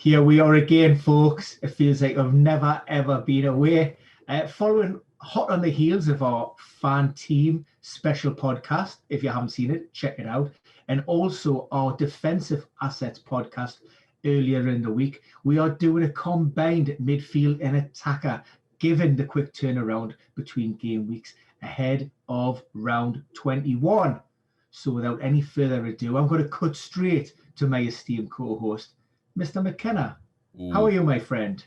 Here we are again, folks. It feels like I've never, ever been away. Following hot on the heels of our fan team special podcast. If you haven't seen it, check it out. And also our defensive assets podcast earlier in the week. We are doing a combined midfield and attacker, given the quick turnaround between game weeks ahead of round 21. So without any further ado, I'm going to cut straight to my esteemed co-host, Mr. McKenna. Ooh, how are you, my friend?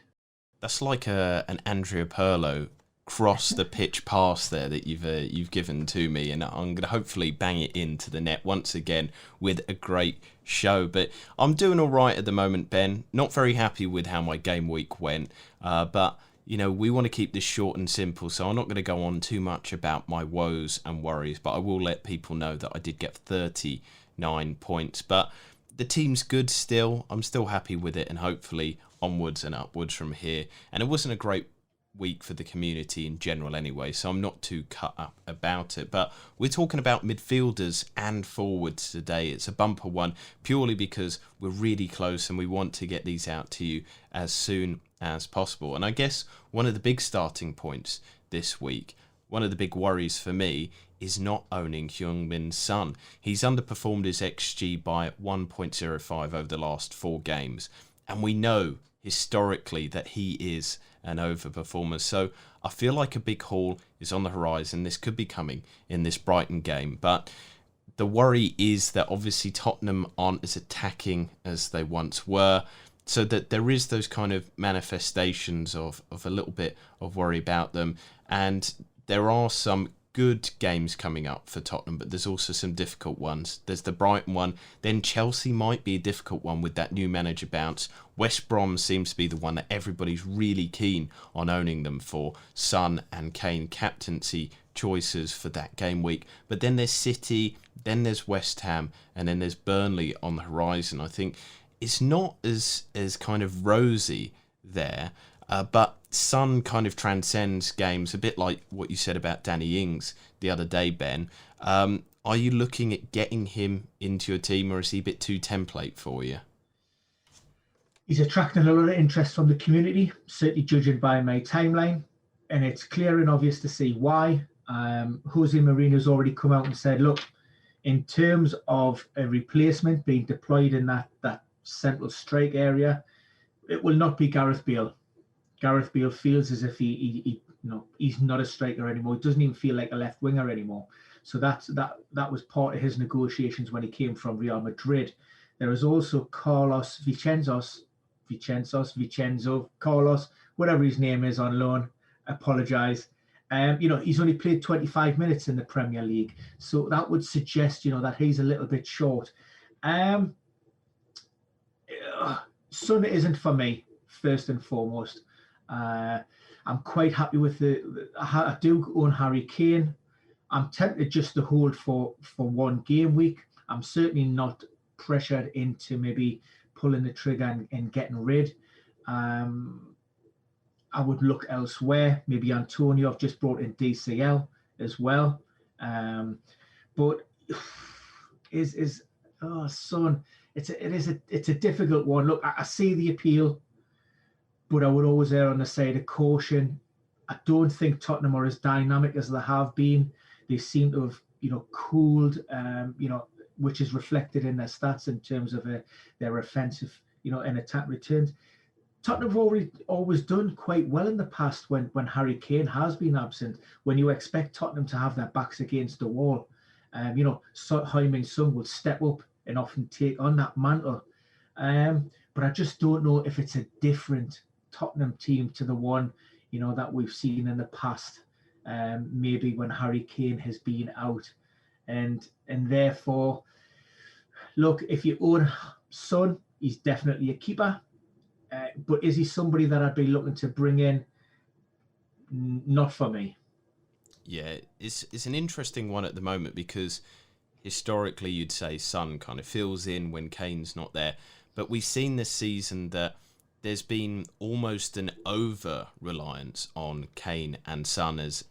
that's like an Andrea Pirlo cross the pitch pass there that you've given to me, and I'm going to hopefully bang it into the net once again with a great show. But I'm doing all right at the moment, Ben. Not very happy with how my game week went, but you know, we want to keep this short and simple, so I'm not going to go on too much about my woes and worries, but I will let people know that I did get 39 points. But the team's good still. I'm still happy with it, and hopefully onwards and upwards from here. And it wasn't a great week for the community in general anyway, so I'm not too cut up about it. But we're talking about midfielders and forwards today. It's a bumper one purely because we're really close and we want to get these out to you as soon as possible. And I guess one of the big starting points this week, one of the big worries for me, is not owning Heung-min Son. He's underperformed his XG by 1.05 over the last 4 games. And we know historically that he is an overperformer. So I feel like a big haul is on the horizon. This could be coming in this Brighton game. But the worry is that obviously Tottenham aren't as attacking as they once were. So that there is those kind of manifestations of a little bit of worry about them. And there are some good games coming up for Tottenham, but there's also some difficult ones. There's the Brighton one, then Chelsea might be a difficult one with that new manager bounce. West Brom seems to be the one that everybody's really keen on owning them for Son and Kane captaincy choices for that game week. But then there's City, then there's West Ham, and then there's Burnley on the horizon. I think it's not as kind of rosy there, but Son kind of transcends games, a bit like what you said about Danny Ings the other day, Ben. Are you looking at getting him into your team, or is he a bit too template for you? He's attracting a lot of interest from the community, certainly judging by my timeline, and it's clear and obvious to see why. Jose Mourinho's already come out and said, look, in terms of a replacement being deployed in that central strike area, it will not be Gareth Bale. Gareth Bale feels as if he he's not a striker anymore. He doesn't even feel like a left winger anymore. So that was part of his negotiations when he came from Real Madrid. There is also Carlos Vicenzo, Carlos, whatever his name is, on loan. Apologise. He's only played 25 minutes in the Premier League, so that would suggest that he's a little bit short. Son isn't for me, first and foremost. I'm quite happy with I do own Harry Kane. I'm tempted just to hold for one game week. I'm certainly not pressured into maybe pulling the trigger and getting rid. I would look elsewhere. Maybe Antonio. I've just brought in DCL as well. But Son. It's a difficult one. Look, I see the appeal, but I would always err on the side of caution. I don't think Tottenham are as dynamic as they have been. They seem to have, cooled, which is reflected in their stats in terms of their offensive, and attack returns. Tottenham have always done quite well in the past when Harry Kane has been absent, when you expect Tottenham to have their backs against the wall. Heung-min Son will step up and often take on that mantle. But I just don't know if it's a different Tottenham team to the one, that we've seen in the past, maybe when Harry Kane has been out. And therefore, look, if you own Son, he's definitely a keeper. But is he somebody that I'd be looking to bring in? Not for me. Yeah, it's an interesting one at the moment because historically you'd say Son kind of fills in when Kane's not there. But we've seen this season that there's been almost an over-reliance on Kane and Son as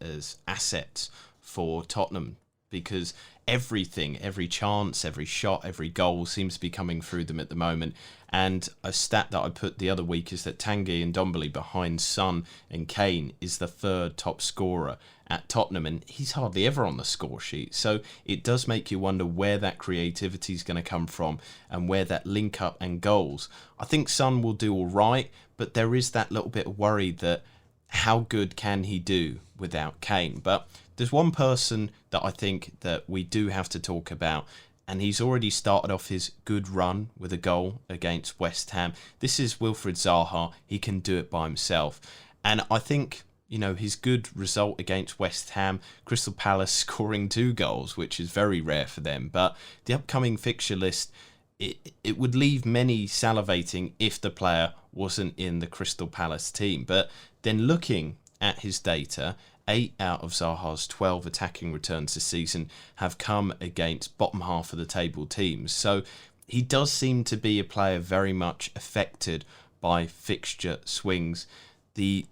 assets for Tottenham because everything, every chance, every shot, every goal seems to be coming through them at the moment. And a stat that I put the other week is that Tanguy and Ndombele, behind Son and Kane, is the third top scorer at Tottenham, and he's hardly ever on the score sheet. So it does make you wonder where that creativity is going to come from and where that link up and goals. I think Son will do all right, but there is that little bit of worry that how good can he do without Kane? But there's one person that I think that we do have to talk about, and he's already started off his good run with a goal against West Ham. This is Wilfried Zaha. He can do it by himself. And I think, you know, his good result against West Ham, Crystal Palace scoring 2 goals, which is very rare for them. But the upcoming fixture list, it would leave many salivating if the player wasn't in the Crystal Palace team. But then looking at his data, 8 out of Zaha's 12 attacking returns this season have come against bottom half of the table teams. So he does seem to be a player very much affected by fixture swings. The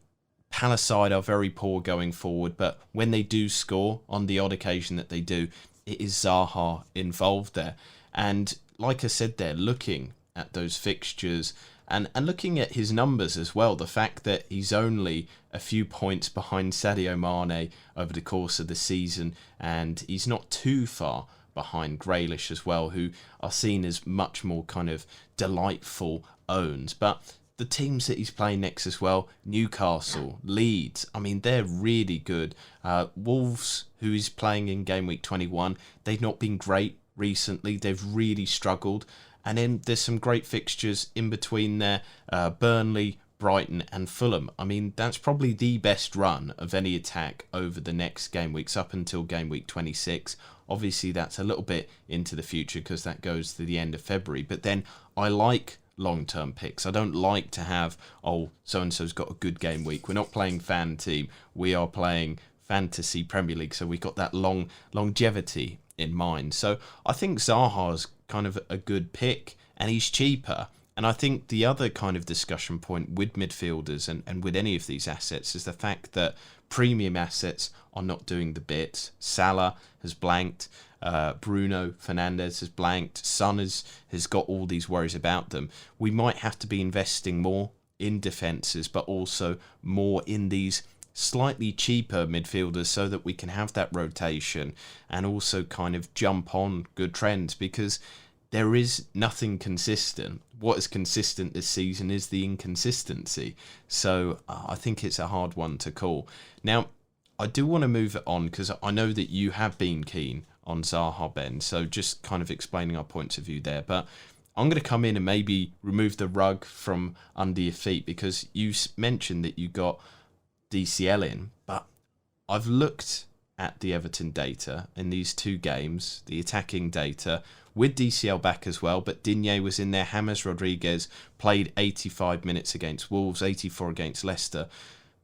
Palace side are very poor going forward, but when they do score, on the odd occasion that they do, it is Zaha involved there. And like I said there, looking at those fixtures and looking at his numbers as well, the fact that he's only a few points behind Sadio Mane over the course of the season, and he's not too far behind Grealish as well, who are seen as much more kind of delightful owns. But the teams that he's playing next as well, Newcastle, Leeds, I mean, they're really good. Wolves, who he's playing in game week 21, they've not been great recently. They've really struggled. And then there's some great fixtures in between there. Burnley, Brighton and Fulham. I mean, that's probably the best run of any attack over the next game weeks up until game week 26. Obviously, that's a little bit into the future because that goes to the end of February. But then I like long-term picks. I don't like to have, oh, so-and-so's got a good game week. We're not playing fan team. We are playing fantasy Premier League. So we've got that longevity in mind. So I think Zaha's kind of a good pick, and he's cheaper. And I think the other kind of discussion point with midfielders and with any of these assets is the fact that premium assets are not doing the bit. Salah has blanked. Bruno Fernandes has blanked. Son has got all these worries about them. We might have to be investing more in defences, but also more in these slightly cheaper midfielders so that we can have that rotation and also kind of jump on good trends, because there is nothing consistent. What is consistent this season is the inconsistency. So I think it's a hard one to call. Now, I do want to move it on because I know that you have been keen on Zaha, Ben. So just kind of explaining our points of view there. But I'm going to come in and maybe remove the rug from under your feet, because you mentioned that you got DCL in, but I've looked at the Everton data in these 2 games, the attacking data, with DCL back as well, but Digne was in there. James Rodriguez played 85 minutes against Wolves, 84 against Leicester,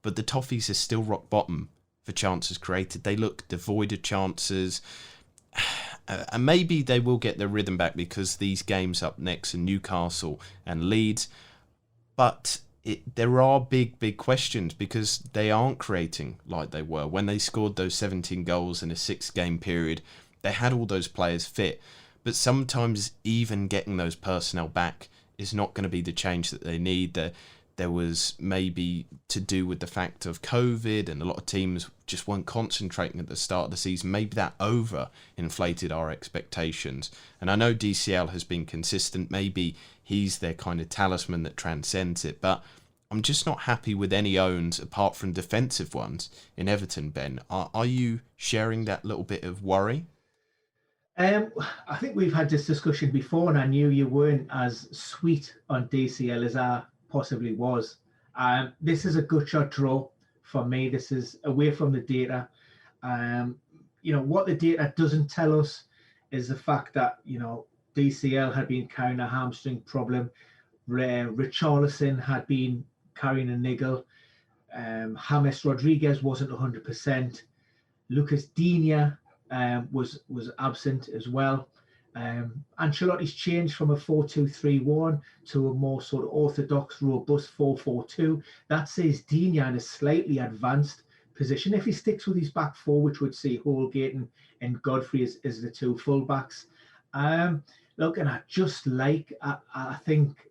but the Toffees are still rock bottom for chances created. They look devoid of chances, and maybe they will get their rhythm back because these games up next are Newcastle and Leeds, but there are big questions because they aren't creating like they were. When they scored those 17 goals in a 6-game period, they had all those players fit. But sometimes even getting those personnel back is not going to be the change that they need. There was maybe to do with the fact of COVID, and a lot of teams just weren't concentrating at the start of the season. Maybe that over-inflated our expectations. And I know DCL has been consistent. Maybe he's their kind of talisman that transcends it. But I'm just not happy with any owns apart from defensive ones in Everton, Ben. Are you sharing that little bit of worry? I think we've had this discussion before, and I knew you weren't as sweet on DCL as I possibly was. This is a good shot draw for me. This is away from the data. What the data doesn't tell us is the fact that, DCL had been carrying a hamstring problem. Richarlison had been carrying a niggle. James Rodriguez wasn't 100%. Lucas Digne was absent as well. Ancelotti's changed from a 4-2-3-1 to a more sort of orthodox, robust 4-4-2. That says Digne in a slightly advanced position. If he sticks with his back four, which would see Holgate and Godfrey as the two fullbacks. Look, and I think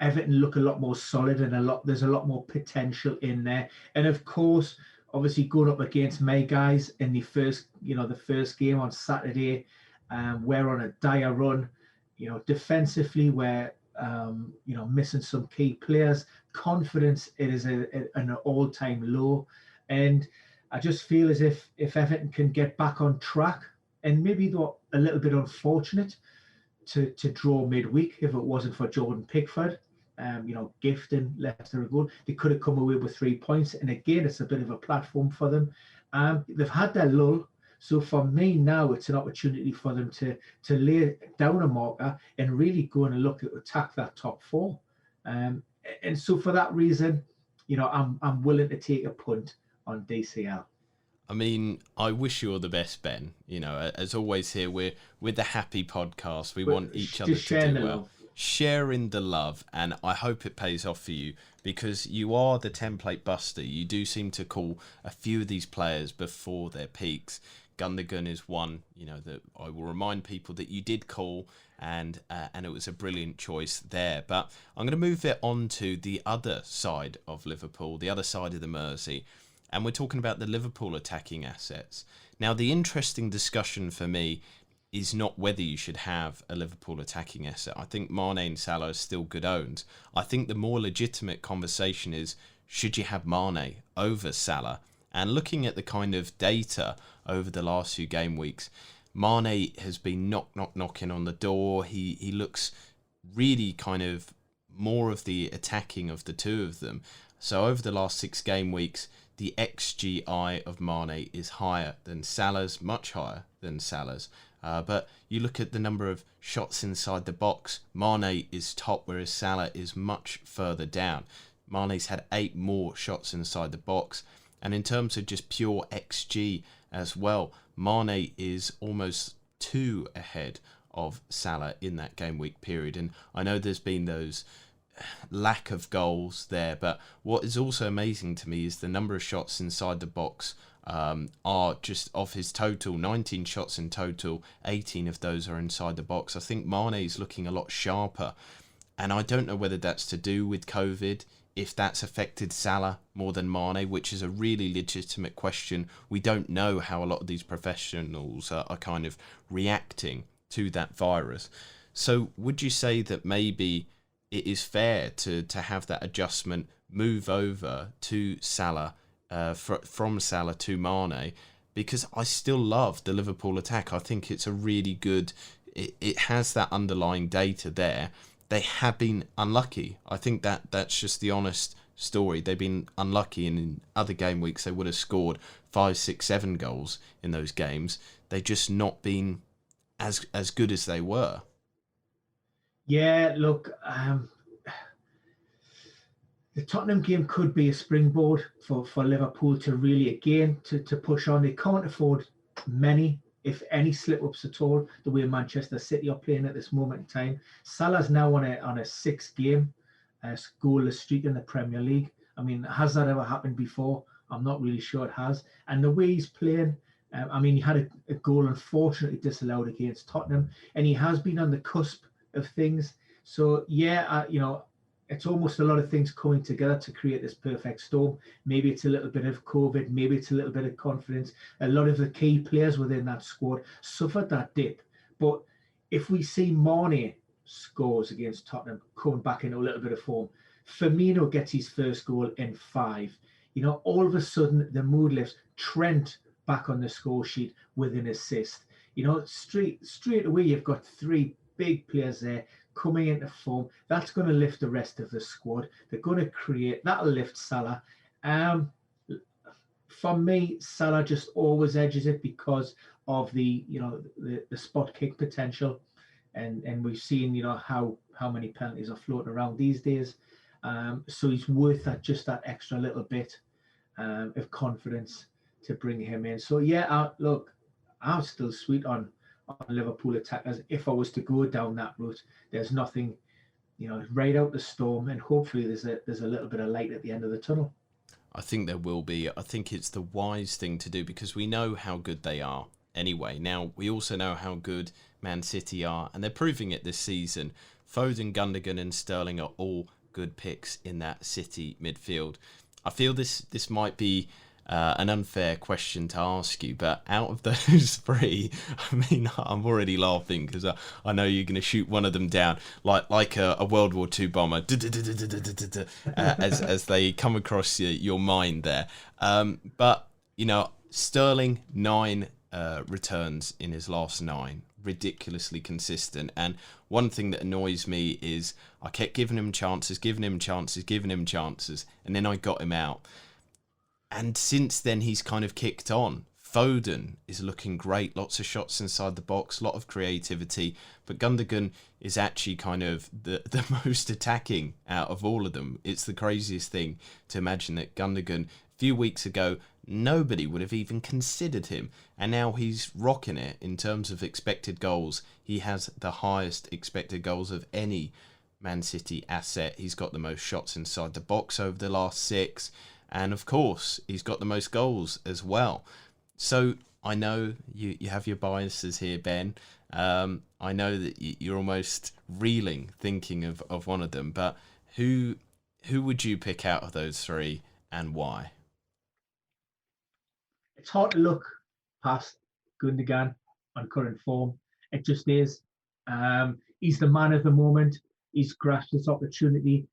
Everton look a lot more solid and there's a lot more potential in there. And of course, obviously going up against my guys in the first game on Saturday, we're on a dire run. Defensively, we're missing some key players. Confidence, it is an all-time low, and I just feel as if Everton can get back on track, and maybe they're a little bit unfortunate to draw midweek. If it wasn't for Jordan Pickford, gifting Leicester a goal, they could have come away with 3 points. And again, it's a bit of a platform for them. They've had their lull. So for me now, it's an opportunity for them to lay down a marker and really go and look at attack that top four. And so for that reason, I'm willing to take a punt on DCL. I mean, I wish you all the best, Ben. As always here, we're the happy podcast. We want each other to do well. Sharing the love, and I hope it pays off for you, because you are the template buster. You do seem to call a few of these players before their peaks. Gundogan is one, that I will remind people that you did call, and it was a brilliant choice there. But I'm going to move it on to the other side of Liverpool, the other side of the Mersey, and we're talking about the Liverpool attacking assets. Now, the interesting discussion for me is not whether you should have a Liverpool attacking asset. I think Mane and Salah are still good owns. I think the more legitimate conversation is, should you have Mane over Salah? And looking at the kind of data over the last few game weeks, Mane has been knocking on the door. He looks really kind of more of the attacking of the two of them. So over the last 6 game weeks, the XGI of Mane is higher than Salah's, much higher than Salah's. But you look at the number of shots inside the box, Mane is top, whereas Salah is much further down. Mane's had 8 more shots inside the box. And in terms of just pure XG as well, Mane is almost 2 ahead of Salah in that game week period. And I know there's been those lack of goals there, but what is also amazing to me is the number of shots inside the box are just of his total, 19 shots in total, 18 of those are inside the box. I think Mane is looking a lot sharper, and I don't know whether that's to do with COVID, if that's affected Salah more than Mane, which is a really legitimate question. We don't know how a lot of these professionals are kind of reacting to that virus. So would you say that maybe it is fair to have that adjustment move over to Salah, from Salah to Mane? Because I still love the Liverpool attack. I think it's a really good, it has that underlying data there. They have been unlucky. I think that's just the honest story. They've been unlucky, and in other game weeks they would have scored 5, 6, 7 goals in those games. They've just not been as good as they were. Yeah, look, the Tottenham game could be a springboard for Liverpool to really, again, to push on. They can't afford many, if any, slip-ups at all, the way Manchester City are playing at this moment in time. Salah's now on a 6-game goalless streak in the Premier League. I mean, has that ever happened before? I'm not really sure it has. And the way he's playing, he had a goal unfortunately disallowed against Tottenham, and he has been on the cusp of things. So yeah, it's almost a lot of things coming together to create this perfect storm. Maybe it's a little bit of COVID, maybe it's a little bit of confidence. A lot of the key players within that squad suffered that dip. But if we see Mane scores against Tottenham, coming back into a little bit of form, Firmino gets his first goal in 5. All of a sudden the mood lifts. Trent back on the score sheet with an assist. Straight away you've got 3 big players there coming into form. That's going to lift the rest of the squad. They're going to create, that'll lift Salah. For me, Salah just always edges it because of the spot kick potential, and we've seen how many penalties are floating around these days. So he's worth that extra little bit of confidence to bring him in. So yeah, I'm still sweet on Liverpool attackers. If I was to go down that route, there's nothing, right out the storm, and hopefully there's a little bit of light at the end of the tunnel. I think there will be. I think it's the wise thing to do because we know how good they are anyway. Now, we also know how good Man City are, and they're proving it this season. Foden, Gundogan and Sterling are all good picks in that City midfield. I feel this might be an unfair question to ask you, but out of those three, I mean, I'm already laughing because I know you're going to shoot one of them down like a World War II bomber as they come across your mind there. But, you know, Sterling, 9 returns in his last 9. Ridiculously consistent, and one thing that annoys me is I kept giving him chances, and then I got him out. And since then, he's kind of kicked on. Foden is looking great. Lots of shots inside the box, a lot of creativity. But Gundogan is actually kind of the most attacking out of all of them. It's the craziest thing to imagine that Gundogan, a few weeks ago, nobody would have even considered him. And now he's rocking it in terms of expected goals. He has the highest expected goals of any Man City asset. He's got the most shots inside the box over the last 6. And of course, he's got the most goals as well. So I know you have your biases here, Ben. I know that you're almost reeling thinking of one of them. But who would you pick out of those 3 and why? It's hard to look past Gundogan on current form. It just is. He's the man of the moment. He's grasped this opportunity.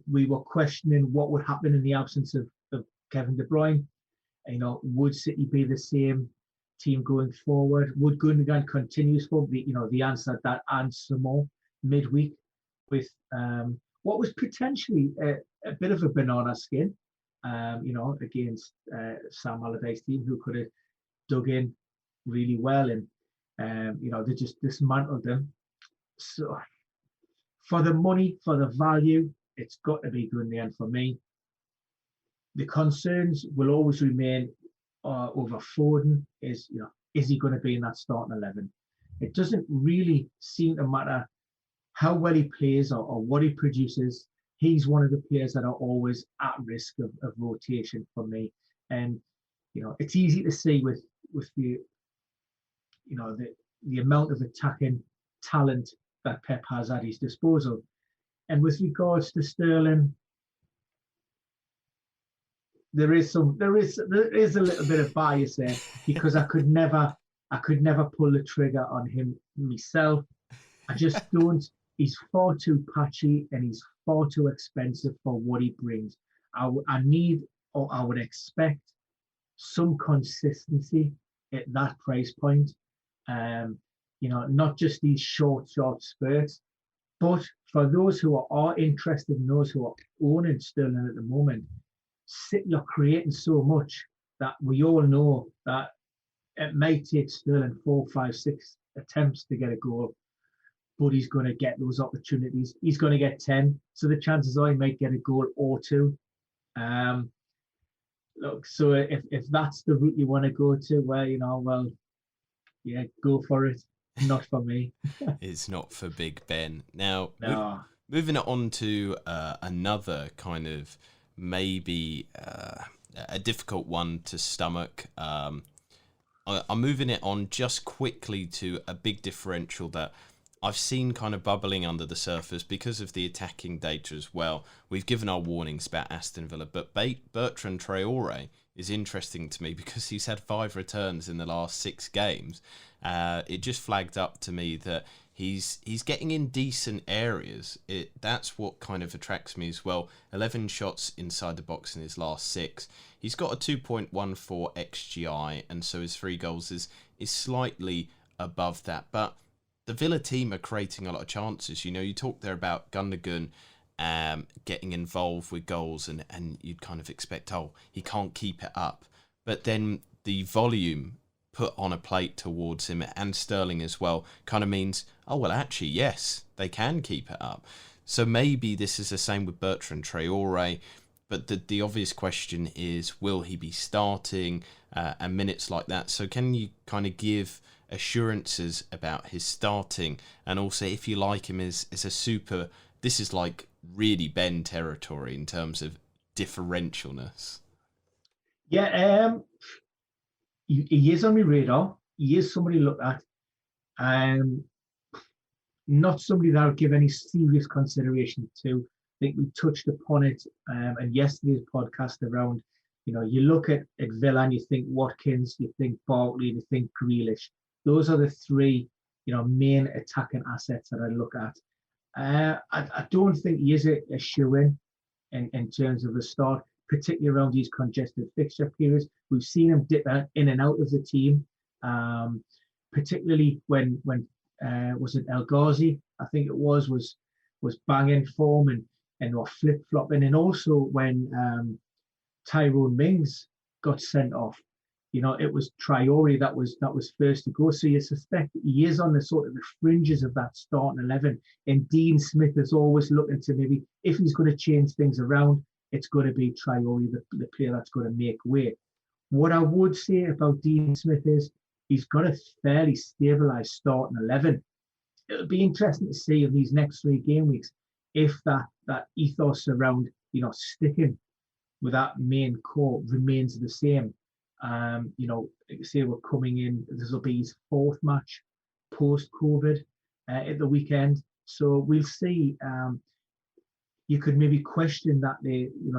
We were questioning what would happen in the absence of Kevin De Bruyne. You know, would City be the same team going forward? Would Gundogan continue for the answer that and some more midweek with what was potentially a bit of a banana skin, against Sam Allardyce's team, who could have dug in really well, and they just dismantled them. So for the money, for the value, it's got to be Gundogan for me. The concerns will always remain over Foden. Is he going to be in that starting 11? It doesn't really seem to matter how well he plays or what he produces. He's one of the players that are always at risk of rotation for me. And it's easy to see with the the amount of attacking talent that Pep has at his disposal. And with regards to Sterling, there is a little bit of bias there because I could never pull the trigger on him myself. I just don't. He's far too patchy and he's far too expensive for what he brings. I would expect some consistency at that price point. Not just these short spurts, but for those who are interested and those who are owning Sterling at the moment, you're creating so much that we all know that it may take Sterling 4, 5, 6 attempts to get a goal, but he's going to get those opportunities. He's going to get 10, so the chances are he might get a goal or 2. Look, so if that's the route you want to go to, well, yeah, go for it. Not for me. It's not for Big Ben. Now, no. Moving it on to another kind of maybe a difficult one to stomach. I'm moving it on just quickly to a big differential that I've seen kind of bubbling under the surface because of the attacking data as well. We've given our warnings about Aston Villa, but Bertrand Traore is interesting to me because he's had 5 returns in the last 6 games. It just flagged up to me that he's getting in decent areas. That's what kind of attracts me as well. 11 shots inside the box in his last 6. He's got a 2.14 XGI, and so his 3 goals is slightly above that. But the Villa team are creating a lot of chances. You talked there about Gundogan getting involved with goals, and you'd kind of expect, he can't keep it up. But then the volume put on a plate towards him, and Sterling as well, kind of means, actually, yes, they can keep it up. So maybe this is the same with Bertrand Traore, but the obvious question is, will he be starting and minutes like that? So can you kind of give assurances about his starting, and also if you like him as a super, this is like really Ben territory in terms of differentialness? Yeah, he is on my radar. He is somebody to look at. Not somebody that I would give any serious consideration to. I think we touched upon it in yesterday's podcast around, you look at Villa and you think Watkins, you think Barkley, you think Grealish. Those are the three, main attacking assets that I look at. I don't think he is a shoe-in in terms of the start, particularly around these congested fixture periods. We've seen him dip in and out of the team, particularly when was it El Ghazi? I think it was banging form and or flip flopping, and also when Tyrone Mings got sent off, it was Traore that was first to go. So you suspect he is on the sort of the fringes of that starting 11. And Dean Smith is always looking to maybe, if he's going to change things around, it's going to be Traore, the player that's going to make way. What I would say about Dean Smith is he's got a fairly stabilised starting 11. It'll be interesting to see in these next 3 game weeks if that ethos around sticking with that main core remains the same. Like I say, we're coming in. This will be his 4th match post-COVID at the weekend, so we'll see. You could maybe question that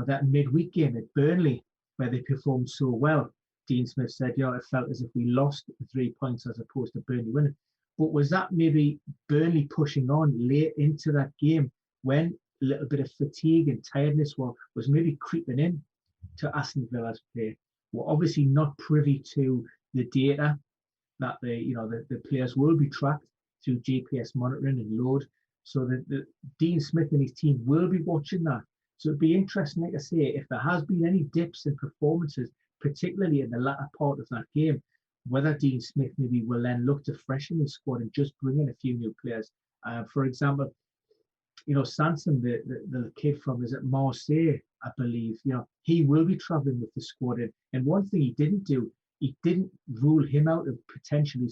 that midweek game at Burnley where they performed so well. Dean Smith said, it felt as if we lost the 3 points as opposed to Burnley winning. But was that maybe Burnley pushing on late into that game when a little bit of fatigue and tiredness was maybe creeping in to Aston Villa's play? We're obviously not privy to the data that the players will be tracked through GPS monitoring and load. So the Dean Smith and his team will be watching that. So it'd be interesting, like I say, if there has been any dips in performances, particularly in the latter part of that game, whether Dean Smith maybe will then look to freshen the squad and just bring in a few new players. For example, Sanson, the kid from, is it Marseille, I believe, he will be travelling with the squad. And one thing he didn't do, he didn't rule him out of potentially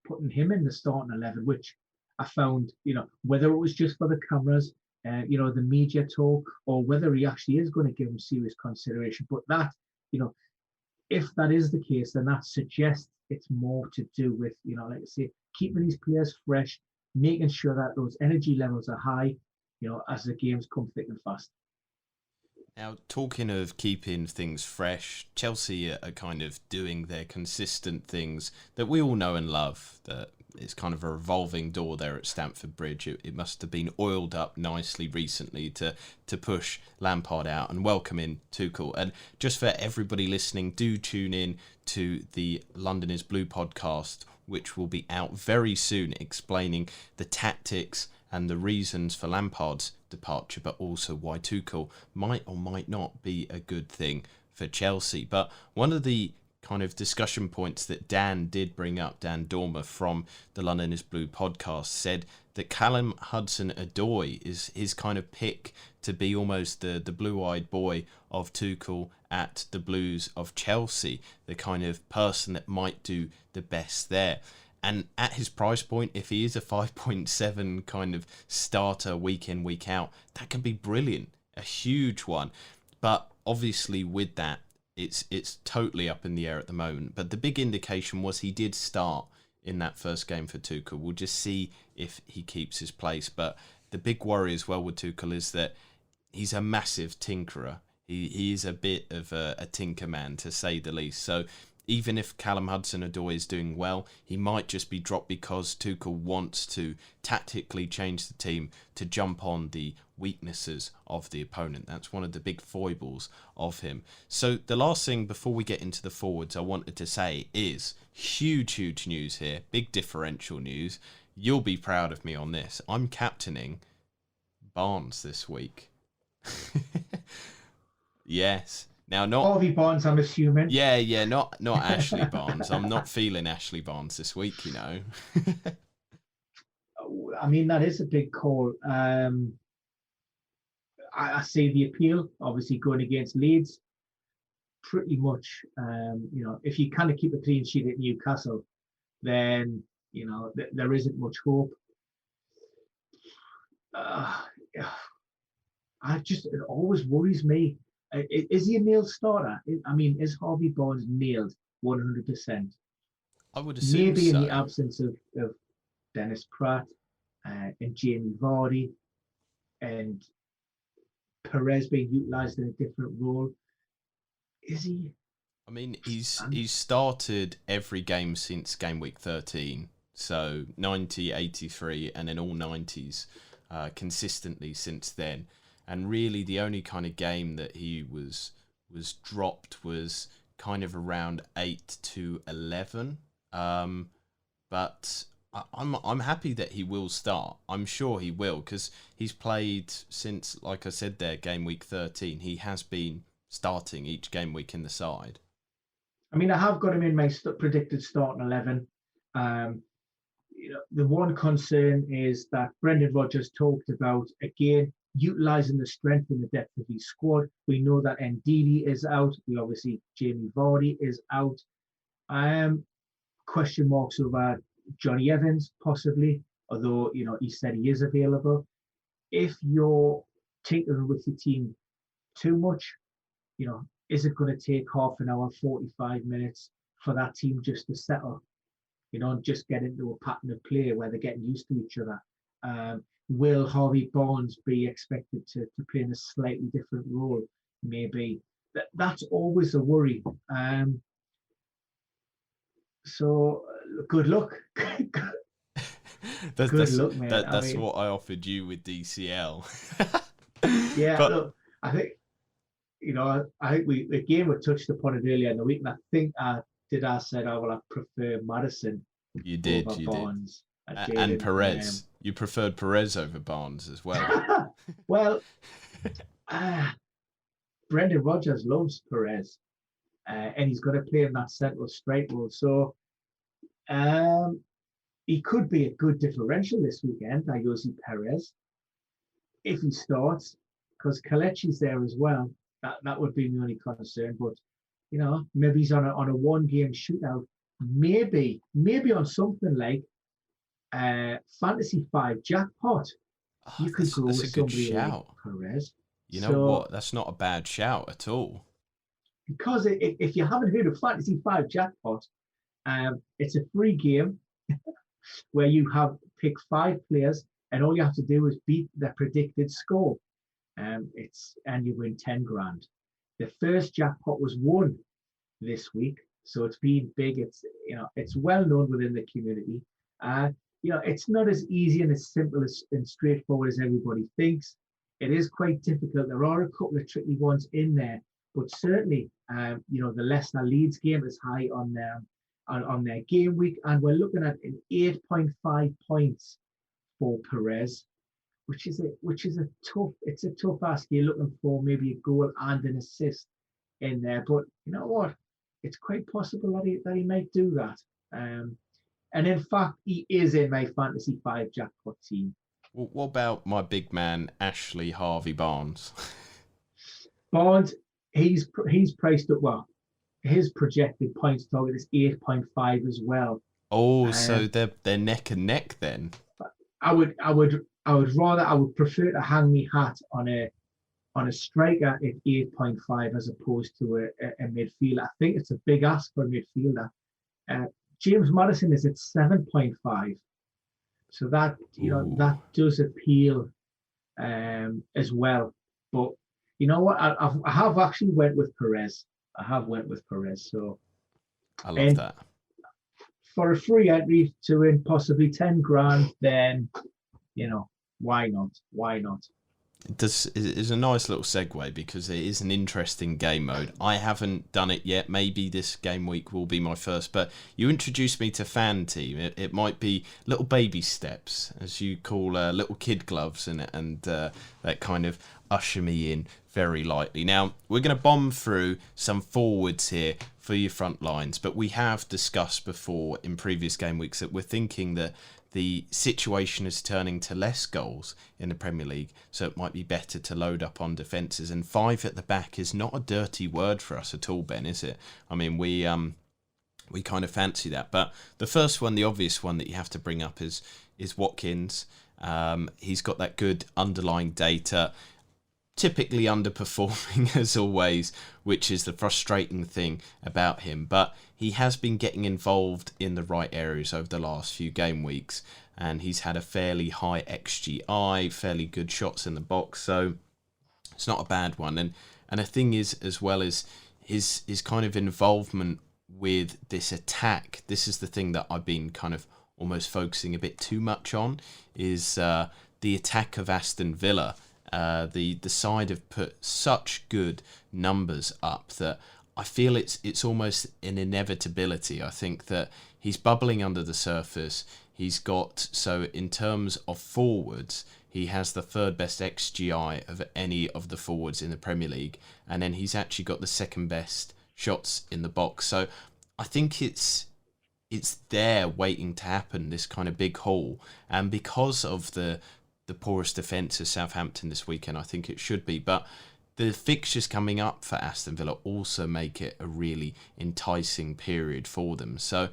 putting him in the starting 11, which I found, whether it was just for the cameras, the media talk, or whether he actually is going to give him serious consideration. But that, if that is the case, then that suggests it's more to do with, like I say, keeping these players fresh, making sure that those energy levels are high, as the games come thick and fast. Now, talking of keeping things fresh, Chelsea are kind of doing their consistent things that we all know and love. That it's kind of a revolving door there at Stamford Bridge. It must have been oiled up nicely recently to push Lampard out and welcome in Tuchel. And just for everybody listening, do tune in to the London is Blue podcast, which will be out very soon, explaining the tactics and the reasons for Lampard's departure, but also why Tuchel might or might not be a good thing for Chelsea. But one of the kind of discussion points that Dan did bring up, Dan Dormer from the London is Blue podcast, said that Callum Hudson-Odoi is his kind of pick to be almost the blue-eyed boy of Tuchel at the Blues of Chelsea, the kind of person that might do the best there. And at his price point, if he is a 5.7 kind of starter week in, week out, that can be brilliant, a huge one. But obviously with that, it's totally up in the air at the moment. But the big indication was he did start in that first game for Tuchel. We'll just see if he keeps his place. But the big worry as well with Tuchel is that he's a massive tinkerer. He is a bit of a tinker man, to say the least. So even if Callum Hudson-Odoi is doing well, he might just be dropped because Tuchel wants to tactically change the team to jump on the weaknesses of the opponent. That's one of the big foibles of him. So the last thing before we get into the forwards I wanted to say is huge news here, big differential news. You'll be proud of me on this. I'm captaining Barnes this week. Yes. Now, not Harvey Barnes, I'm assuming. Yeah, not Ashley Barnes. I'm not feeling Ashley Barnes this week, I mean, that is a big call. I see the appeal, obviously going against Leeds. Pretty much, if you kind of keep a clean sheet at Newcastle, then, there isn't much hope. I it always worries me. Is he a nailed starter? I mean, is Harvey Barnes nailed 100%? I would assume Maybe in the so. absence of Dennis Pratt and Jamie Vardy and Perez being utilised in a different role. Is he? I mean, he's started every game since game week 13. So 90, 83, and then all 90s consistently since then. And really, the only kind of game that he was dropped was kind of around 8 to 11. But I'm happy that he will start. I'm sure he will, because he's played since, like I said there, game week 13. He has been starting each game week in the side. I mean, I have got him in my predicted starting 11. The one concern is that Brendan Rodgers talked about, again, utilising the strength and the depth of his squad. We know that Ndidi is out. We obviously, Jamie Vardy is out. Question marks over Johnny Evans, possibly, although, he said he is available. If you're tinkering with your team too much, is it going to take half an hour, 45 minutes for that team just to settle? Just get into a pattern of play where they're getting used to each other. Will Harvey Barnes be expected to play in a slightly different role? Maybe. That's always a worry. So good luck. Good luck, man. That's what I offered you with DCL. Yeah, but, look, I think we touched upon it earlier in the week, and I think I said I prefer Madison. You did, Barnes. And Perez. You preferred Perez over Barnes as well. Well, Brendan Rodgers loves Perez, and he's going to play in that central strike role. So he could be a good differential this weekend, Ayoze Perez, if he starts, because Kelechi's there as well. That would be the only concern. But maybe he's on a one-game shootout. Maybe on something like Fantasy 5 jackpot. You could go with somebody like Perez. You know what? That's not a bad shout at all. Because if you haven't heard of Fantasy 5 jackpot, it's a free game where you pick 5 players, and all you have to do is beat the predicted score. And you win 10 grand. The first jackpot was won this week, so it's been big. It's well known within the community. It's not as easy and as simple and straightforward as everybody thinks. It is quite difficult. There are a couple of tricky ones in there, but certainly, the Leicester Leeds game is high on their game week, and we're looking at an 8.5 points for Perez, which is a tough ask. You're looking for maybe a goal and an assist in there, but you know what? It's quite possible that he might do that. And in fact, he is in my Fantasy 5 jackpot team. Well, what about my big man, Ashley Harvey Barnes? Barnes, he's priced at well. His projected points target is 8.5 as well. Oh, so they're neck and neck then. I would prefer to hang me hat on a striker at 8.5 as opposed to a midfielder. I think it's a big ask for a midfielder. James Madison is at 7.5, so that that does appeal as well. But you know what? I have actually went with Perez. So I love that. For a free entry to win possibly 10 grand, then why not? This is a nice little segue because it is an interesting game mode. I haven't done it yet. Maybe this game week will be my first, but you introduced me to Fan Team. It might be little baby steps, as you call little kid gloves, and that kind of usher me in very lightly. Now, we're going to bomb through some forwards here for your front lines, but we have discussed before in previous game weeks that we're thinking that the situation is turning to less goals in the Premier League, so it might be better to load up on defences. And 5 at the back is not a dirty word for us at all, Ben, is it? I mean, we kind of fancy that. But the first one, the obvious one that you have to bring up is Watkins. He's got that good underlying data. typically underperforming as always, which is the frustrating thing about him. But he has been getting involved in the right areas over the last few game weeks, and he's had a fairly high XGI, fairly good shots in the box, so it's not a bad one. And the thing is, as well as his kind of involvement with this attack, this is the thing that I've been kind of almost focusing a bit too much on, is the attack of Aston Villa. The side have put such good numbers up that I feel it's almost an inevitability. I think that he's bubbling under the surface. He's got, so in terms of forwards, he has the third best XGI of any of the forwards in the Premier League, and then he's actually got the second best shots in the box. So I think it's there waiting to happen, this kind of big haul, and because of the poorest defence of Southampton this weekend, I think it should be. But the fixtures coming up for Aston Villa also make it a really enticing period for them. So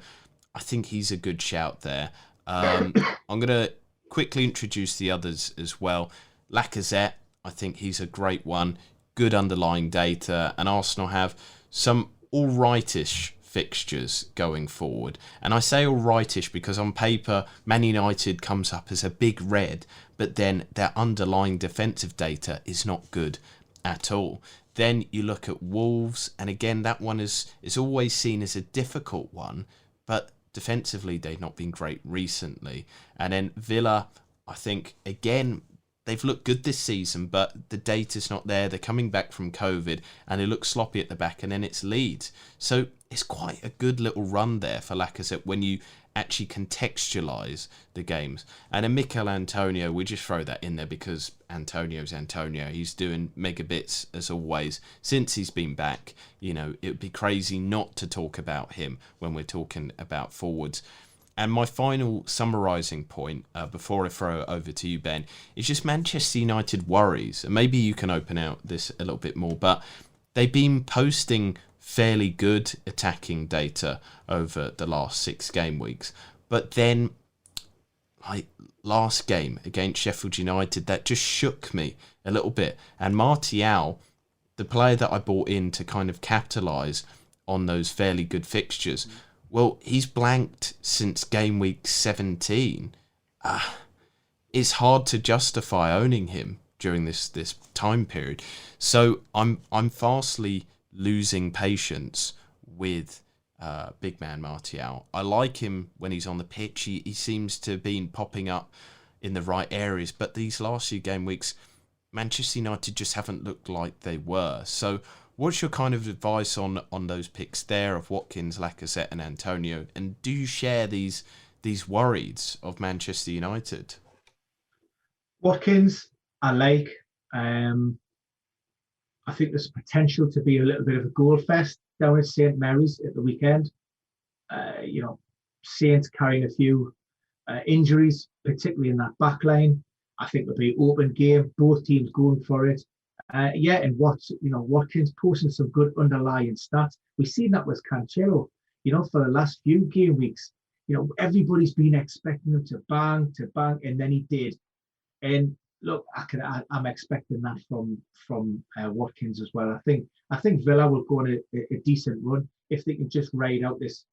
I think he's a good shout there. I'm going to quickly introduce the others as well. Lacazette, I think he's a great one. Good underlying data. And Arsenal have some all-rightish fixtures going forward. And I say all-rightish because on paper, Man United comes up as a big red, but then their underlying defensive data is not good at all. Then you look at Wolves, and again, that one is always seen as a difficult one, but defensively, they've not been great recently. And then Villa, I think, again, they've looked good this season, but the data's not there. They're coming back from COVID, and they look sloppy at the back, and then it's Leeds. So it's quite a good little run there for Lacazette when you actually contextualise the games. And then Mikel Antonio, we just throw that in there because Antonio's Antonio. He's doing megabits as always since he's been back. You know, it would be crazy not to talk about him when we're talking about forwards. And my final summarising point, before I throw it over to you, Ben, is just Manchester United worries. And maybe you can open out this a little bit more, but they've been posting fairly good attacking data over the last 6 game weeks. But then, like last game against Sheffield United, that just shook me a little bit. And Martial, the player that I bought in to kind of capitalise on those fairly good fixtures, well, he's blanked since game week 17. It's hard to justify owning him during this time period. So I'm fastly losing patience with big man Martial. I like him when he's on the pitch. He seems to have been popping up in the right areas. But these last few game weeks, Manchester United just haven't looked like they were. So what's your kind of advice on those picks there of Watkins, Lacazette and Antonio? And do you share these worries of Manchester United? Watkins, I like. I think there's potential to be a little bit of a goal fest down at St Mary's at the weekend. Saints carrying a few injuries, particularly in that back line. I think it'll be an open game, both teams going for it. And Watkins posting some good underlying stats. We've seen that with Cancelo, for the last few game weeks. Everybody's been expecting him to bang, and then he did. And look, I'm expecting that from Watkins as well. I think Villa will go on a decent run if they can just ride out this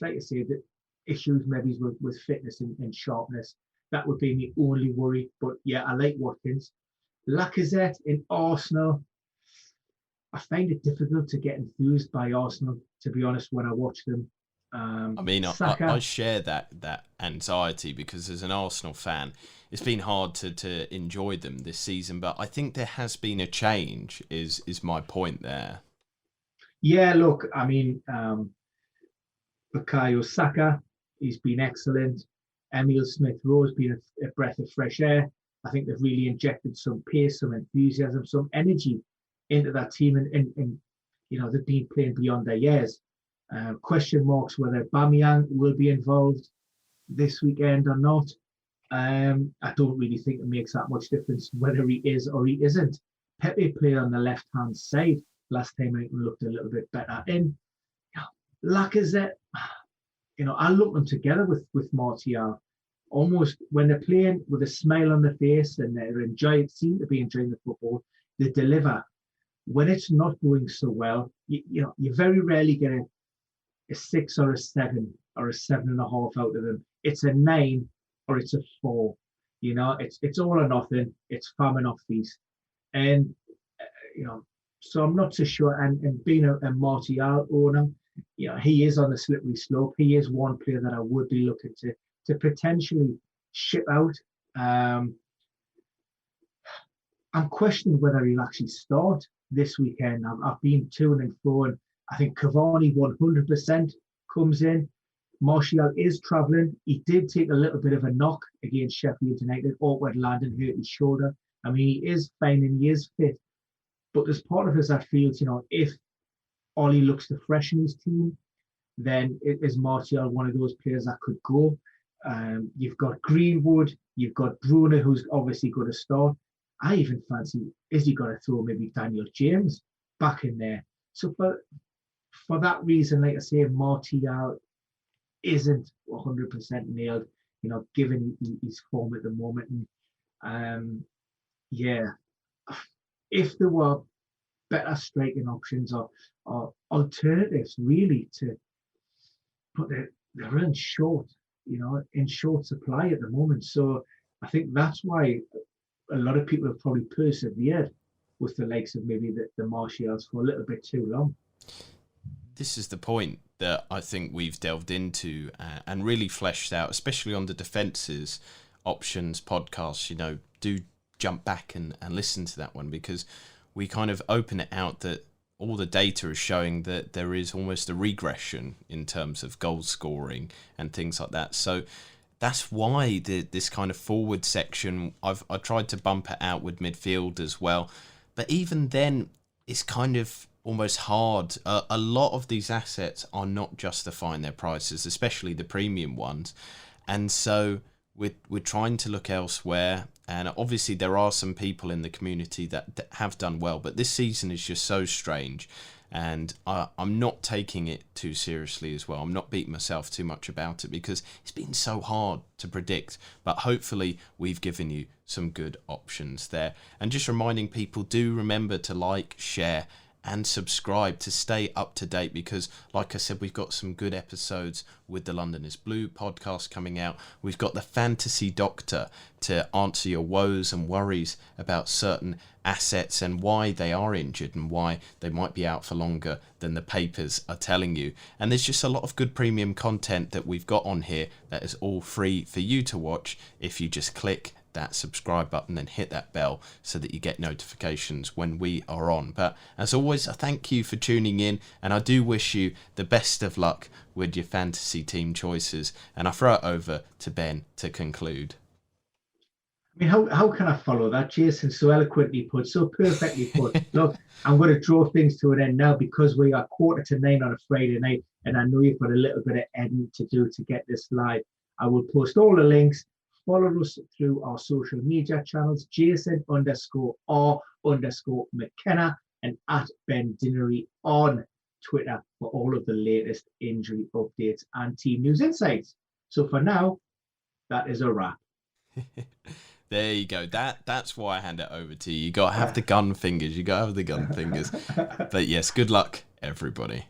like I say, the issues maybe with fitness and sharpness. That would be my only worry. But yeah, I like Watkins. Lacazette in Arsenal, I find it difficult to get enthused by Arsenal, to be honest, when I watch them. I share that anxiety because as an Arsenal fan, it's been hard to enjoy them this season, but I think there has been a change, is my point there. Yeah, look, Bukayo Saka, he's been excellent. Emile Smith-Rowe has been a breath of fresh air. I think they've really injected some pace, some enthusiasm, some energy into that team, and they've been playing beyond their years. Question marks whether Aubameyang will be involved this weekend or not. I don't really think it makes that much difference whether he is or he isn't. Pepe played on the left-hand side last time. I looked a little bit better. And Lacazette, I look them together with Martial. Almost when they're playing with a smile on their face and seem to be enjoying the football, they deliver. When it's not going so well, you very rarely get a 6 or a 7 or a 7.5 out of them. It's a 9 or it's a 4. It's all or nothing. It's famine or feast. And so I'm not so sure. And being a Martial owner, he is on the slippery slope. He is one player that I would be looking to potentially ship out. I'm questioning whether he'll actually start this weekend. I've been to and fro, and I think Cavani 100% comes in. Martial is travelling. He did take a little bit of a knock against Sheffield United. Awkward landing, hurt his shoulder. I mean, he is fine and he is fit. But there's part of us that feels, if Ollie looks to freshen his team, then is Martial one of those players that could go. You've got Greenwood, you've got Bruno, who's obviously going to start. I even fancy, is he going to throw maybe Daniel James back in there? So for that reason, like I say, Martial isn't 100% nailed, given his form at the moment. And if there were better striking options or alternatives really but they're in short, in short supply at the moment. So I think that's why a lot of people have probably persevered with the likes of maybe the Martials for a little bit too long. This is the point that I think we've delved into and really fleshed out, especially on the defences options podcast. Do jump back and listen to that one, because we kind of open it out that all the data is showing that there is almost a regression in terms of goal scoring and things like that. So that's why this kind of forward section, I tried to bump it out with midfield as well. But even then, it's kind of almost hard. A lot of these assets are not justifying their prices, especially the premium ones. And so we're trying to look elsewhere. And obviously there are some people in the community that have done well, but this season is just so strange. And I'm not taking it too seriously as well. I'm not beating myself too much about it because it's been so hard to predict. But hopefully we've given you some good options there. And just reminding people, do remember to like, share and subscribe to stay up to date, because like I said, we've got some good episodes with the London is Blue podcast coming out. We've got the Fantasy Doctor to answer your woes and worries about certain assets and why they are injured and why they might be out for longer than the papers are telling you. And there's just a lot of good premium content that we've got on here that is all free for you to watch if you just click that subscribe button and hit that bell so that you get notifications when we are on. But as always, I thank you for tuning in, and I do wish you the best of luck with your fantasy team choices, and I throw it over to Ben to conclude. I mean, how can I follow that, Jason? So eloquently put, so perfectly put. Look, I'm going to draw things to an end now because we are 8:45 on a Friday night, and I know you've got a little bit of editing to do to get this live. I will post all the links. Follow us through our social media channels, Jason_R_McKenna and @Ben on Twitter for all of the latest injury updates and team news insights. So for now, that is a wrap. There you go. That's why I hand it over to you. You got to have the gun fingers. But yes, good luck, everybody.